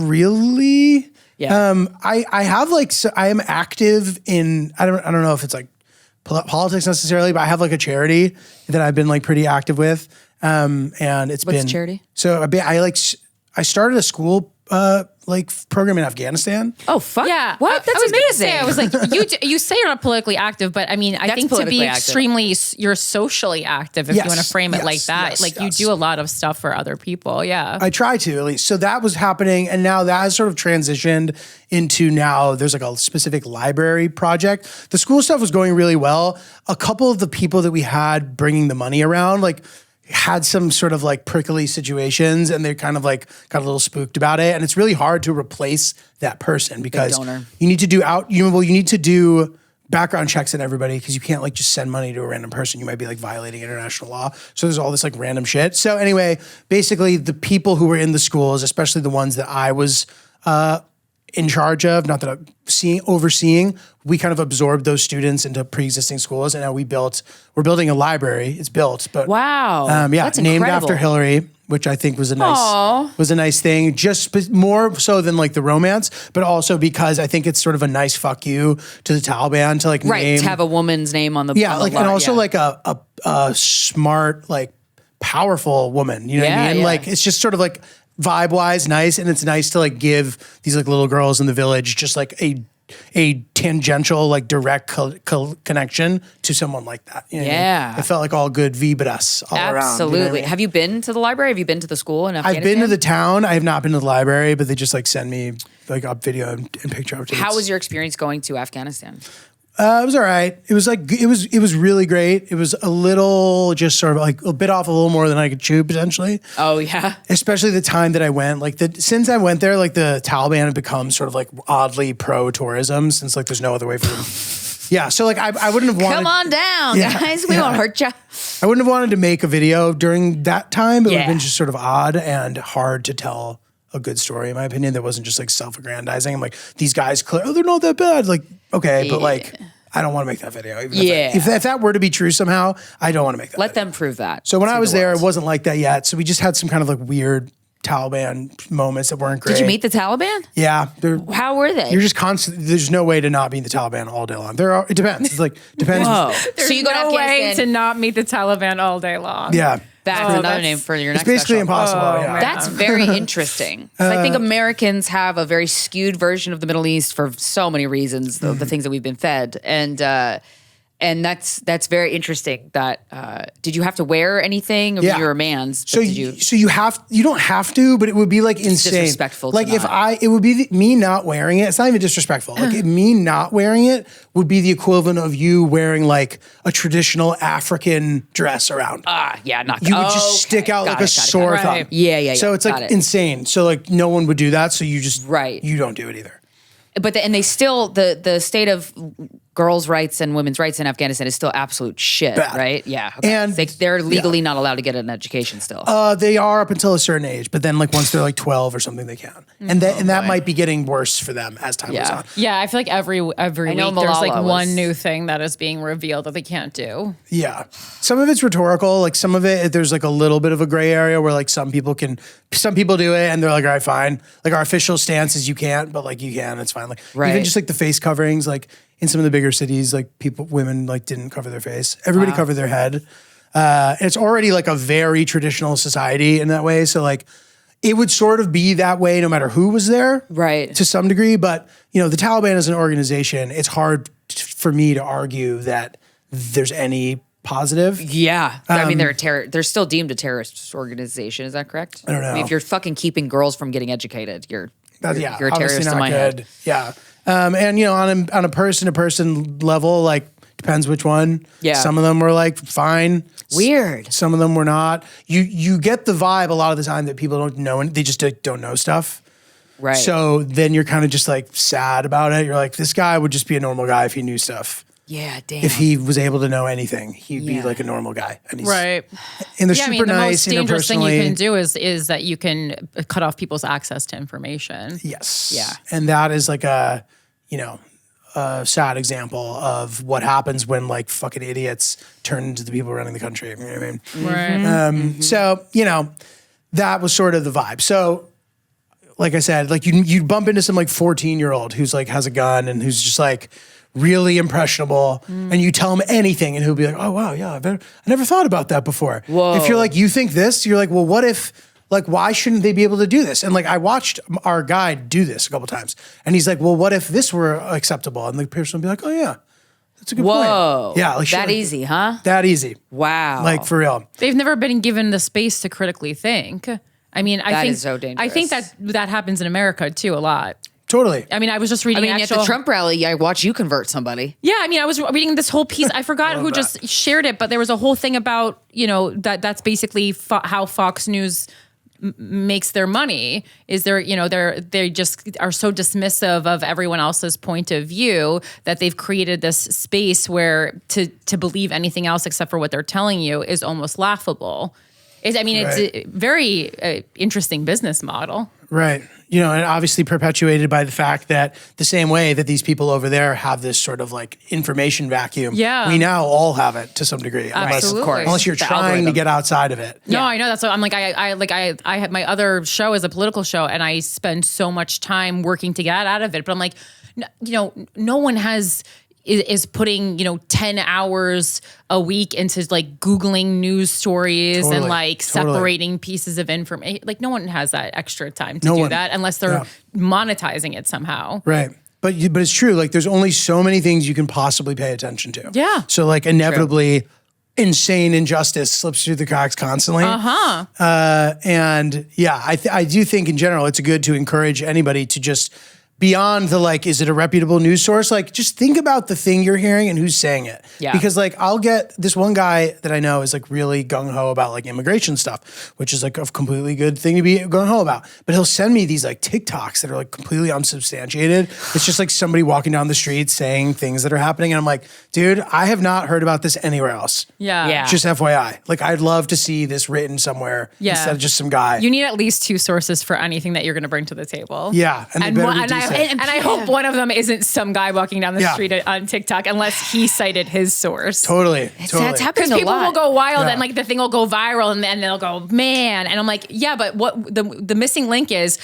really. Yeah. I have like I am active in I don't know if it's like politics necessarily, but I have like a charity that I've been like pretty active with. And it's What's been the charity? So I started a school program in Afghanistan. Oh fuck! Yeah, what? I That's was gonna amazing. say, I was like, you say you're not politically active, but I mean, I That's think to be politically active. extremely, you're socially active if Yes, you want to frame it yes, like that. yes, like you yes. do a lot of stuff for other people. Yeah. I try to at least. So that was happening. And now that has sort of transitioned into now there's like a specific library project. The school stuff was going really well. A couple of the people that we had bringing the money around, like had some sort of like prickly situations and they kind of like got a little spooked about it. And it's really hard to replace that person because donor. you need to do you need to do background checks on everybody because you can't like just send money to a random person. You might be like violating international law. So there's all this like random shit. So anyway, basically the people who were in the schools, especially the ones that I was in charge of, not that I'm overseeing, we kind of absorbed those students into pre-existing schools. And now we're building a library. It's built, but Wow. yeah, That's named incredible. after Hillary, which I think was a Aw. nice thing. Just more so than like the romance, but also because I think it's sort of a nice fuck you to the Taliban to like Right. name, To have a woman's name on the yeah, on the like and lot, also yeah. like a smart, like powerful woman. You know what I Yeah, mean? yeah. Like it's just sort of like vibe wise nice, and it's nice to like give these like little girls in the village just like a tangential like direct connection to someone like that. You know what I mean? Yeah. It felt like all good vibras all around. Absolutely. You know what I mean? Have you been to the library? Have you been to the school in Afghanistan? I've been to the town. I have not been to the library, but they just like send me like up video and picture updates. How was your experience going to Afghanistan? It was all right. It was like it was really great. It was a little just sort of like a bit off a little more than I could chew potentially. Oh yeah. Especially the time that I went. Like since I went there, like the Taliban have become sort of like oddly pro tourism since like there's no other way for them. Yeah. So like I wouldn't have wanted. Come on down, Yeah, guys. We yeah. won't hurt you. I wouldn't have wanted to make a video during that time. It would have Yeah. been just sort of odd and hard to tell a good story, in my opinion, that wasn't just like self-aggrandizing. I'm like, these guys, they're not that bad. Like, okay, but like, I don't want to make that video. Even if that were to be true somehow, I don't want to make that Let video. them prove that. So when I to was the there, world. it wasn't like that yet. So we just had some kind of like weird Taliban moments that weren't great. Did you meet the Taliban? Yeah. How were they? You're just constant. There's no way to not be the Taliban all day long. It depends. It's like, depends. Whoa. There's So you go to no way Afghanistan. to not meet the Taliban all day long. Yeah. That's Oh, another that's- name for your It's next basically special. impossible. Oh, yeah. man. That's very interesting. 'Cause I think Americans have a very skewed version of the Middle East for so many reasons, the things that we've been fed. And that's very interesting. That did you have to wear anything? Or Yeah. you were a man. So you don't have to, but it would be like insane. disrespectful to Like if not. it would be me not wearing it. It's not even disrespectful. Like me not wearing it would be the equivalent of you wearing like a traditional African dress around. Yeah, not You would just stick out like a sore thumb. Right. Yeah. So it's Got like it. insane. So like no one would do that. So you just Right. You don't do it either. But and they still the state of girls' rights and women's rights in Afghanistan is still absolute shit, Bad. right? Yeah, okay. And- they're legally not allowed to get an education still. They are up until a certain age, but then like once they're like 12 or something, they can. And that might be getting worse for them as time goes Yeah. on. Yeah, I feel like every know week there's like Malala one was- new thing that is being revealed that they can't do. Yeah. Some of it's rhetorical. Like some of it, there's like a little bit of a gray area where like some people do it and they're like, all right, fine. Like our official stance is you can't, but like you can, it's fine. Like Right. even just like the face coverings, like in some of the bigger cities, like women like didn't cover their face. Everybody covered their head. It's already like a very traditional society in that way. So like it would sort of be that way no matter who was there. Right. To some degree. But you know, the Taliban as an organization, it's hard for me to argue that there's any positive. Yeah, I mean they're still deemed a terrorist organization. Is that correct? I don't know. mean, if you're fucking keeping girls from getting educated, you're a obviously terrorist in my head. Yeah. And you know, on a person to person level, like depends which one. Yeah. Some of them were like fine. Weird. Some of them were not. You get the vibe a lot of the time that people don't know and they just don't know stuff. Right. So then you're kind of just like sad about it. You're like, this guy would just be a normal guy if he knew stuff. yeah, damn. If he was able to know anything, he'd be Yeah. like a normal guy. And he's Right. And they're Yeah, I super mean, the nice. most dangerous thing you interpersonally. can do is that you can cut off people's access to information. Yes. Yeah. And that is like a a sad example of what happens when like fucking idiots turn into the people running the country. You know what I mean? Right. So, you know, that was sort of the vibe. So, like I said, like you bump into some like 14-year-old who's like has a gun and who's just like really impressionable, and you tell him anything, and he'll be like, "Oh wow, yeah, I never thought about that before." Whoa. If you're like, you think this, you're like, well, what if? Like, why shouldn't they be able to do this? And like, I watched our guy do this a couple times, and he's like, well, what if this were acceptable? And the person would be like, oh yeah, that's a good point. Yeah, like that easy, huh? That easy. Wow. Like for real. They've never been given the space to critically think. I mean, I That think is so dangerous. I think that happens in America too a lot. Totally. I mean, I was just reading. at the Trump rally, I watched you convert somebody. Yeah, I mean, I was reading this whole piece. I forgot who just shared it, but there was a whole thing about that's basically how Fox News makes their money. Is they just are so dismissive of everyone else's point of view that they've created this space where to believe anything else except for what they're telling you is almost laughable. It's a very interesting business model. Right. And obviously perpetuated by the fact that the same way that these people over there have this sort of like information vacuum, we now all have it to some degree. Unless you're trying to get outside of it. No, I know. That's what I'm like. I had my other show as a political show, and I spend so much time working to get out of it. But I'm like, no one is putting 10 hours a week into like Googling news stories and like separating pieces of information. Like no one has that extra time to do that unless they're monetizing it somehow. Right. But it's true. Like there's only so many things you can possibly pay attention to. Yeah. So like inevitably insane injustice slips through the cracks constantly. And yeah, I do think in general it's good to encourage anybody to just beyond the like, is it a reputable news source? Like, just think about the thing you're hearing and who's saying it. Yeah. Because like, I'll get this one guy that I know is like really gung-ho about like immigration stuff, which is like a completely good thing to be gung-ho about. But he'll send me these like TikToks that are like completely unsubstantiated. It's just like somebody walking down the street saying things that are happening. And I'm like, dude, I have not heard about this anywhere else. Yeah. Just FYI. Like, I'd love to see this written somewhere instead of just some guy. You need at least 2 sources for anything that you're going to bring to the table. Yeah. And I hope one of them isn't some guy walking down the street on TikTok unless he cited his source. Totally. That's happening a lot. People will go wild and like the thing will go viral and then they'll go, man. And I'm like, yeah, but what the missing link is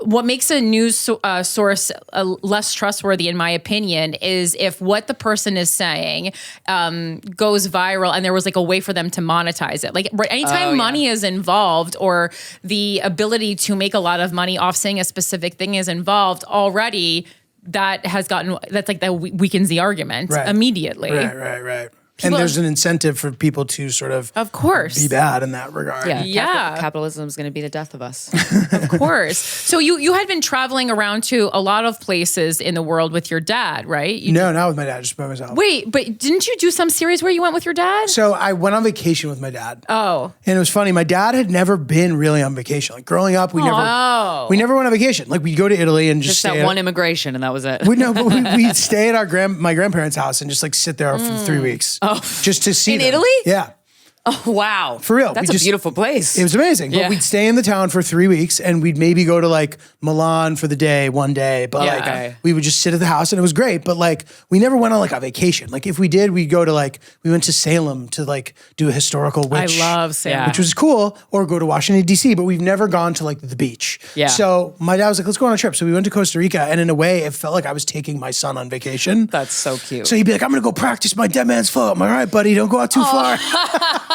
what makes a news source less trustworthy, in my opinion, is if what the person is saying goes viral and there was like a way for them to monetize it. Like anytime money is involved or the ability to make a lot of money off saying a specific thing is involved already, that's like that weakens the argument immediately. Right. And there's an incentive for people to sort of course, be bad in that regard. Capitalism is going to be the death of us. Of course. So you had been traveling around to a lot of places in the world with your dad, right? No, not with my dad, just by myself. Wait, but didn't you do some series where you went with your dad? So I went on vacation with my dad. Oh. And it was funny. My dad had never been really on vacation. Like growing up, we never went on vacation. Like we'd go to Italy and just that one immigration and that was it. We'd stay at my grandparents' house and just like sit there for 3 weeks. Oh, just to see in them. Italy? Yeah. Oh, wow. For real. That's a beautiful place. It was amazing. But we'd stay in the town for 3 weeks and we'd maybe go to like Milan for the day, one day. But we would just sit at the house and it was great. But like, we never went on like a vacation. Like if we did, we'd go to like, we went to Salem to like do a historical witch. I love Salem. Which was cool. Or go to Washington, D.C. But we've never gone to like the beach. Yeah. So my dad was like, let's go on a trip. So we went to Costa Rica. And in a way, it felt like I was taking my son on vacation. That's so cute. So he'd be like, I'm going to go practice my dead man's float. I'm like, all right, buddy, don't go out too far.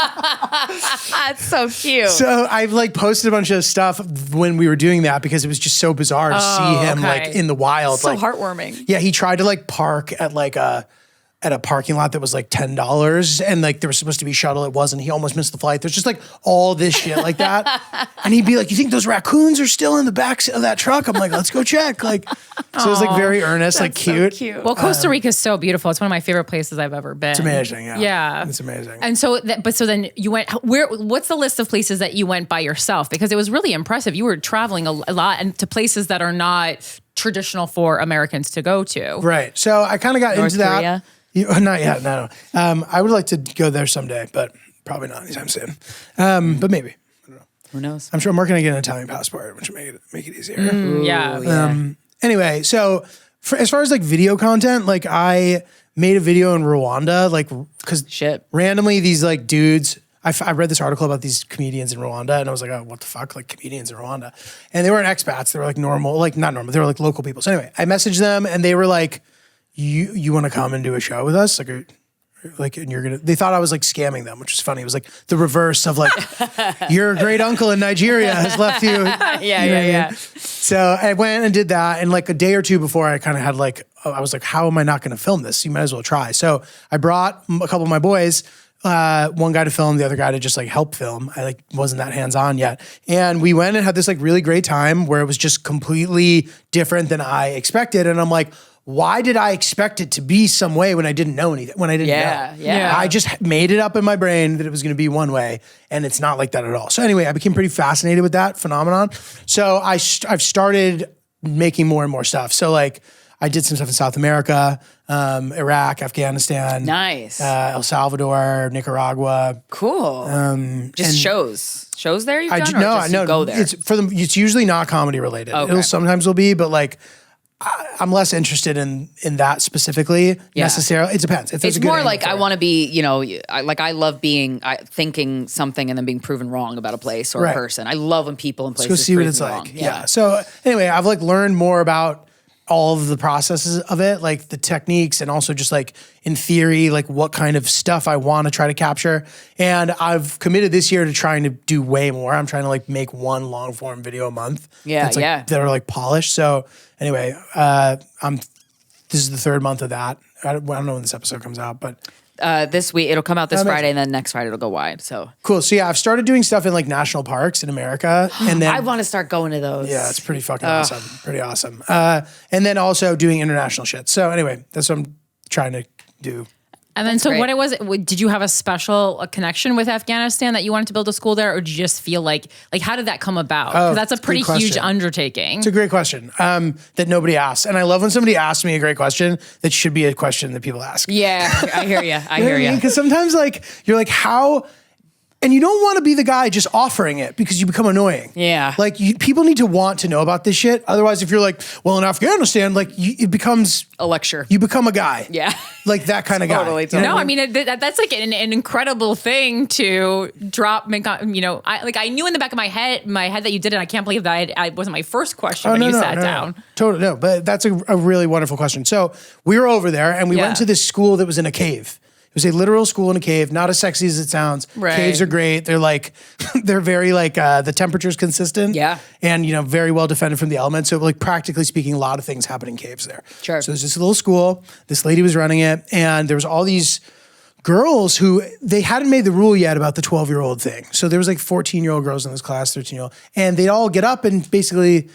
That's so cute. So I've like posted a bunch of stuff when we were doing that because it was just so bizarre to see him like in the wild. So like, heartwarming. Yeah, he tried to like park at like a parking lot that was like $10 and like there was supposed to be shuttle. It wasn't. He almost missed the flight. There's just like all this shit like that. And he'd be like, you think those raccoons are still in the back of that truck? I'm like, let's go check. Like, so it was like very earnest, like cute. So cute. Well, Costa Rica is so beautiful. It's one of my favorite places I've ever been. It's amazing. Yeah. Yeah. It's amazing. And so, so then you went, what's the list of places that you went by yourself? Because it was really impressive. You were traveling a lot and to places that are not traditional for Americans to go to. Right. So I kind of got into that. Korea? Not yet, no. I would like to go there someday, but probably not anytime soon. But maybe. I don't know. Who knows? I'm sure I'm working to get an Italian passport, which will make it easier. Yeah. Anyway, so as far as like video content, like I made a video in Rwanda, like because randomly these like dudes, I read this article about these comedians in Rwanda and I was like, oh, what the fuck? Like comedians in Rwanda. And they weren't expats. They were like normal, like not normal. They were like local people. So anyway, I messaged them and they were like, you want to come and do a show with us? Like, and they thought I was like scamming them, which is funny. It was like the reverse of like, your great uncle in Nigeria has left you. Yeah. So I went and did that. And like a day or two before I kind of had like, I was like, how am I not going to film this? You might as well try. So I brought a couple of my boys, one guy to film, the other guy to just like help film. I like wasn't that hands-on yet. And we went and had this like really great time where it was just completely different than I expected. And I'm like, why did I expect it to be some way when I didn't know anything? When I didn't know. Yeah. I just made it up in my brain that it was going to be one way, and it's not like that at all. So anyway, I became pretty fascinated with that phenomenon. So I've started making more and more stuff. So like I did some stuff in South America, Iraq, Afghanistan, nice, El Salvador, Nicaragua. Cool. Just shows there you've done, or just go there? It's usually not comedy related. Okay. It'll sometimes will be, but like. I'm less interested in that specifically necessarily. It depends. If it's more like I want to be, I love thinking something and then being proven wrong about a place or a person. I love when people and places go see what it's wrong. like. Yeah. So anyway, I've like learned more about all of the processes of it, like the techniques and also just like in theory, like what kind of stuff I want to try to capture. And I've committed this year to trying to do way more. I'm trying to like make one long form video a month. That are like polished. So anyway, this is the third month of that. I don't know when this episode comes out, but this week it'll come out this Friday, and then next Friday it'll go wide. So cool. So yeah, I've started doing stuff in like national parks in America, and then I want to start going to those. Yeah, it's pretty fucking awesome. Pretty awesome. And then also doing international shit. So anyway, that's what I'm trying to do. And then, did you have a special connection with Afghanistan that you wanted to build a school there, or did you just feel like how did that come about? Because that's a pretty huge undertaking. It's a great question that nobody asks. And I love when somebody asks me a great question that should be a question that people ask. Yeah, I hear you. I hear you. Because sometimes like, you're like, how... And you don't want to be the guy just offering it because you become annoying. Yeah. Like people need to want to know about this shit. Otherwise, if you're like, well, in Afghanistan, like it becomes a lecture. You become a guy. Yeah. Like that kind of guy. Totally. No, I mean, that's like an incredible thing to drop. I knew in the back of my head that you did it. I can't believe that it wasn't my first question when you sat down. Totally. No, but that's a really wonderful question. So we were over there and we went to this school that was in a cave. It was a literal school in a cave, not as sexy as it sounds. Right. Caves are great. They're like, they're very like, the temperature's consistent. Yeah. And, very well defended from the elements. So like practically speaking, a lot of things happen in caves there. Sure. So there's this little school, this lady was running it, and there was all these girls who, they hadn't made the rule yet about the 12-year-old thing. So there was like 14-year-old girls in this class, 13-year-old, and they'd all get up and basically...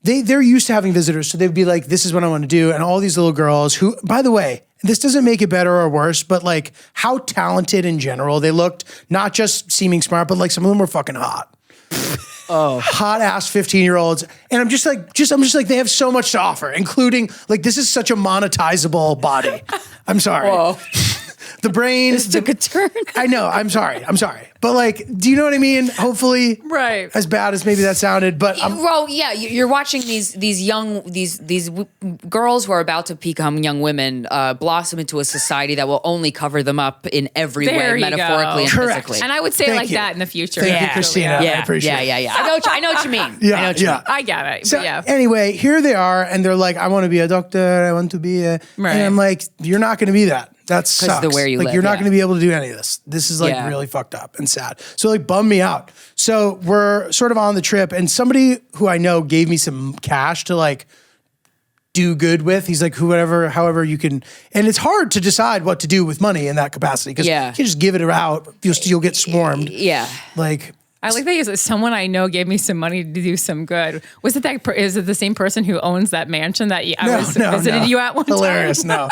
They're used to having visitors, so they'd be like, this is what I want to do. And all these little girls who, by the way, this doesn't make it better or worse, but like how talented in general they looked, not just seeming smart, but like some of them were fucking hot. Hot ass 15-year-olds. And I'm just like, they have so much to offer, including like, this is such a monetizable body. I'm sorry. Whoa. The brain just took a turn. I know. I'm sorry. But like, do you know what I mean? Hopefully, right. As bad as maybe that sounded, but you're watching these girls who are about to become young women blossom into a society that will only cover them up in every way, metaphorically and physically. And I would say that in the future. Thank you, Krystyna. Yeah. I appreciate it. Yeah. I know what you mean. I get it. So anyway, here they are, and they're like, I want to be a doctor. I want to be a... Right. And I'm like, you're not going to be that. That sucks. The where you live, you're not going to be able to do any of this. This is like really fucked up and sad. So like bummed me out. So we're sort of on the trip, and somebody who I know gave me some cash to like do good with. He's like, however you can. And it's hard to decide what to do with money in that capacity because you can just give it out. You'll get swarmed. Yeah. I like that someone I know gave me some money to do some good. Was it is it the same person who owns that mansion that I visited you at one time? Hilarious, no.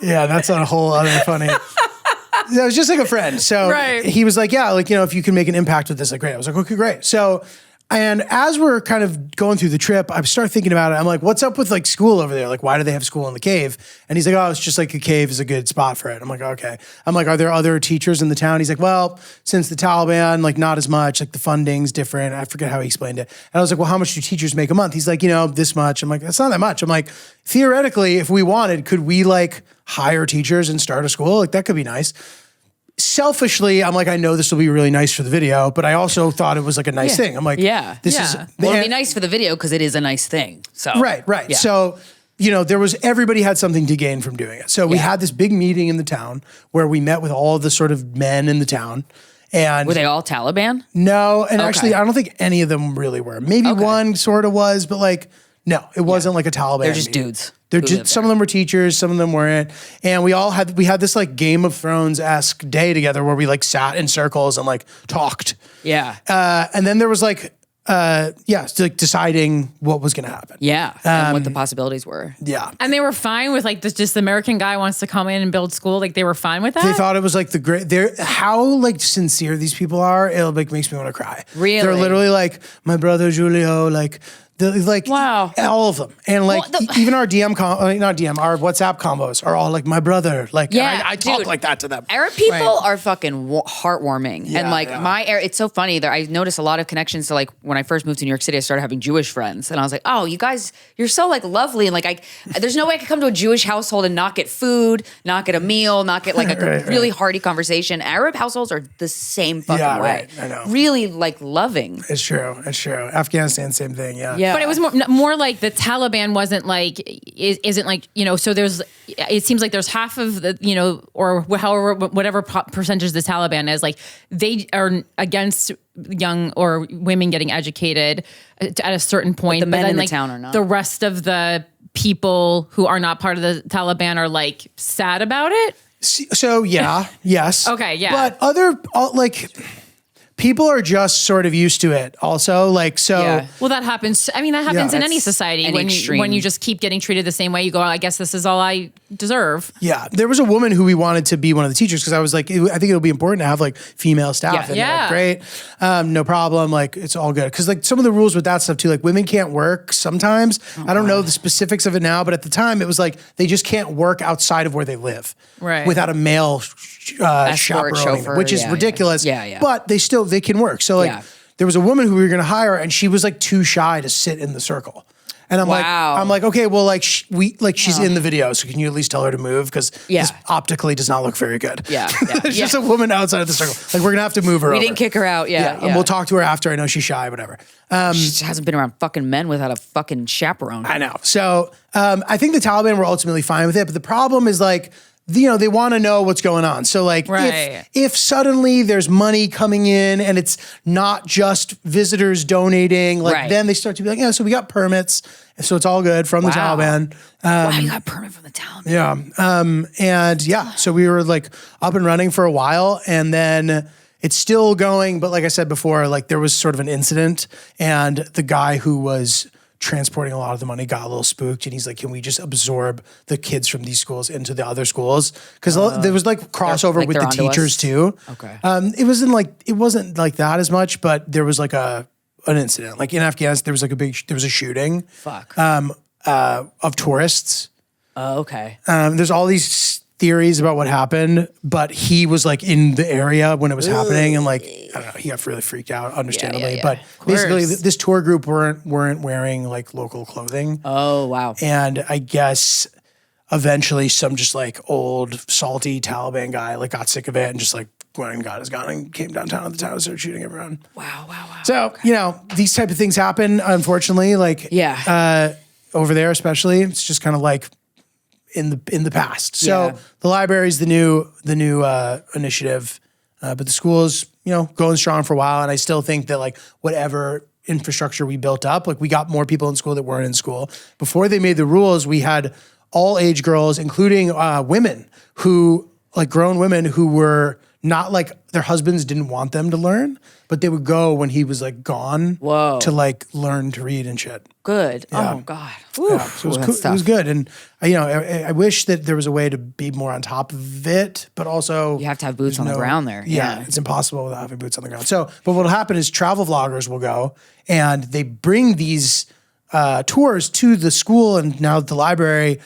Yeah, that's a whole other funny. It was just like a friend. So he was like, if you can make an impact with this, like, great. I was like, okay, great. So And as we're kind of going through the trip, I start thinking about it. I'm like, what's up with like school over there? Like, why do they have school in the cave? And he's like, oh, it's just like a cave is a good spot for it. I'm like, okay. I'm like, are there other teachers in the town? He's like, well, since the Taliban, like not as much, like the funding's different. I forget how he explained it. And I was like, well, how much do teachers make a month? He's like, this much. I'm like, that's not that much. I'm like, theoretically, if we wanted, could we like hire teachers and start a school? Like that could be nice. Selfishly, I'm like, I know this will be really nice for the video, but I also thought it was like a nice thing. I'm like, this is well, it'll be nice for the video because it is a nice thing. So right. Yeah. So, everybody had something to gain from doing it. So we had this big meeting in the town where we met with all the sort of men in the town. And were they all Taliban? No, and actually, I don't think any of them really were. Maybe one sort of was, but like, no, it wasn't like a Taliban. They're just meeting. dudes. They're just some of them were teachers, some of them weren't, and we had this like Game of Thrones-esque day together where we like sat in circles and like talked. Yeah. And then there was like like deciding what was going to happen. Yeah, and what the possibilities were. Yeah. And they were fine with like this. Just the American guy wants to come in and build school. Like they were fine with that. They thought it was like how like sincere these people are. It like makes me want to cry. Really? They're literally like my brother Giulio, like. Wow. All of them. And like even our our WhatsApp combos are all like my brother. Like I talk like that to them. Arab people are fucking heartwarming. And like it's so funny that I noticed a lot of connections to like when I first moved to New York City, I started having Jewish friends. And I was like, oh, you guys, you're so like lovely. And like there's no way I could come to a Jewish household and not get food, not get a meal, not get like a really hearty conversation. Arab households are the same fucking way. Right. I know. Really like loving. It's true. Afghanistan, same thing. But it was more like the Taliban wasn't like, isn't like, so it seems like there's half of the, or however, whatever percentage the Taliban is, like they are against young or women getting educated at a certain point. But the men in like, the town are not. The rest of the people who are not part of the Taliban are like sad about it. So yes. Okay, yeah. But people are just sort of used to it also. Like, so. Yeah. Well, that happens. I mean, that happens in any society an when you just keep getting treated the same way. You go, I guess this is all I deserve. Yeah. There was a woman who we wanted to be one of the teachers because I was like, I think it'll be important to have like female staff. And they're like, great. No problem. Like, it's all good. Because like some of the rules with that stuff too, like women can't work sometimes. I don't know the specifics of it now, but at the time it was like they just can't work outside of where they live. Right. Without a male chaperoning, which is ridiculous. Yeah. But they can work. So like there was a woman who we were going to hire and she was like too shy to sit in the circle. And I'm like, okay, well, like she's in the video, so can you at least tell her to move because this optically does not look very good. Yeah. It's just a woman outside of the circle. Like we're gonna have to move her. We didn't kick her out. Yeah. And we'll talk to her after. I know she's shy, whatever. She hasn't been around fucking men without a fucking chaperone. I know. So I think the Taliban were ultimately fine with it, but the problem is like. They want to know what's going on. So like if suddenly there's money coming in and it's not just visitors donating, like then they start to be like, so we got permits. So it's all good from the Taliban. Wow, you got a permit from the Taliban. Yeah. So we were like up and running for a while and then it's still going. But like I said before, like there was sort of an incident and the guy who was transporting a lot of the money got a little spooked and he's like, can we just absorb the kids from these schools into the other schools? Because there was like crossover with the teachers too. Okay. It wasn't like that as much, but there was like an incident. Like in Afghanistan, there was a shooting. Of tourists. Oh, okay. There's all these theories about what happened, but he was like in the area when it was happening and like, I don't know, he got really freaked out, understandably. But basically this tour group weren't wearing like local clothing. Oh, wow. And I guess eventually some just like old salty Taliban guy like got sick of it and just like went and got his gun and came downtown at the town and started shooting everyone. Wow. So, these type of things happen, unfortunately, like over there especially. It's just kind of like in the past. So the library is the new initiative, but the school is, going strong for a while. And I still think that like whatever infrastructure we built up, like we got more people in school that weren't in school. Before they made the rules, we had all age girls, including women who like grown women who were not like their husbands didn't want them to learn, but they would go when he was like gone Whoa. to like learn to read and shit. Good. Yeah. Oh God. Yeah, so it was cool. It was good. And I wish that there was a way to be more on top of it, but also You have to have boots on the ground there. Yeah, it's impossible without having boots on the ground. So, but what'll happen is travel vloggers will go and they bring these tours to the school and now the library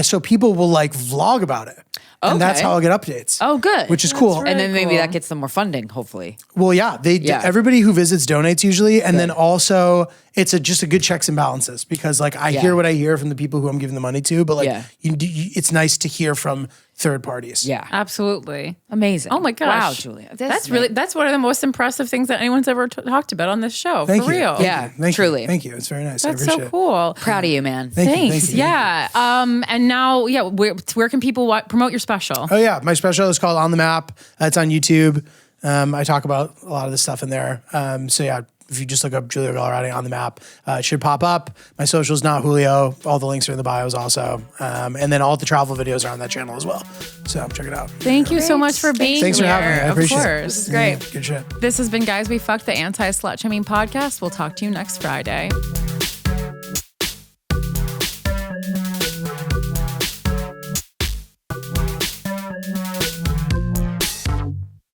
so people will like vlog about it. And that's how I'll get updates. Oh, good. Which is cool. And then maybe that gets them more funding, hopefully. Well, yeah, everybody who visits donates usually, and then also it's just a good checks and balances because like I hear what I hear from the people who I'm giving the money to, but like it's nice to hear from third parties. Yeah, absolutely, amazing. Oh my gosh, wow, Julia, that's one of the most impressive things that anyone's ever talked about on this show. Thank for you. real. Yeah, truly. Thank you. It's very nice. That's I appreciate so cool. Proud of you, man. Thanks. Yeah. And now, where can people promote your special? Oh yeah, my special is called On the Map. It's on YouTube. I talk about a lot of this stuff in there. So yeah, if you just look up Giulio Gallarotti On the Map, it should pop up. My social's not Julio. All the links are in the bios also. And then all the travel videos are on that channel as well. So check it out. Thank you so much for being here. Thanks for having me. I appreciate it. Of course. This is great. Yeah, good shit. This has been Guys We Fucked, the anti-slut shaming podcast. We'll talk to you next Friday.